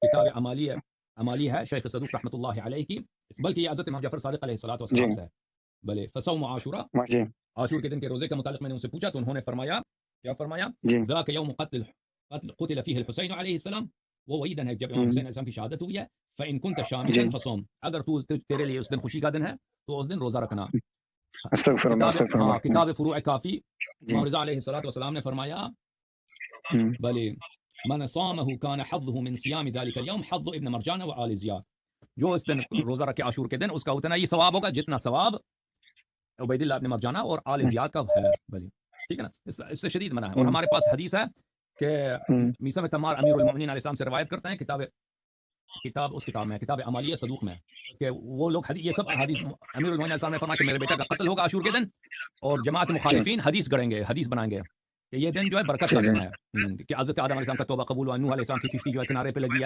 کتاب عمالی ہے شیخ صدوق رحمۃ اللہ علیہ کی، بلکہ یہ حضرت امام جعفر صادق علیہ الصلوۃ والسلام سے ہے. بھلے فصوم عاشورہ، عاشور کے دن کے روزے کے متعلق میں نے ان سے پوچھا تو انہوں نے فرمایا، کیا فرمایا؟ ذاک یوم قتل فیہ الحسین علیہ السلام، وہ وہی دن ہے جب امام حسین علیہ السلام کی شہادت ہوئی ہے. فإن كنت شاملا فصوم، اگر تو تیرے لیے اس دن خوشی کا دن ہے تو اس دن روزہ رکھنا. استغفر اللہ. کتاب فروع کافی امام رضا علیہ الصلوۃ والسلام نے فرمایا بھلے من صامه كان حظه من صيام ذلك اليوم حظ ابن مرجان وآل زیاد، جو اس دن روزہ رکھے عاشور کے دن اس کا اتنا ہی ثواب ہوگا جتنا ثواب عبید اللہ ابن مرجانہ اور آل زیاد کا ہے. بھلے ٹھیک ہے نا، اس سے شدید منع ہے. اور ہمارے پاس حدیث ہے کہ میثم تمار امیر المؤمنین علیہ السلام سے روایت کرتے ہیں، اس کتاب میں کتاب عمالیہ صدوق میں، کہ وہ لوگ یہ سب حدیث امیر المؤمنین علیہ السلام نے فرمایا کہ میرے بیٹا کا قتل ہوگا عاشور کے دن، اور جماعت مخالفین حدیث گڑیں گے، حدیث بنائیں گے کہ یہ دن جو ہے برکت کا دن ہے، کہ حضرت آدم علیہ السلام کا توبہ قبول ہوا، نوح علیہ السلام کی کشتی جو ہے کنارے پہ لگی ہے.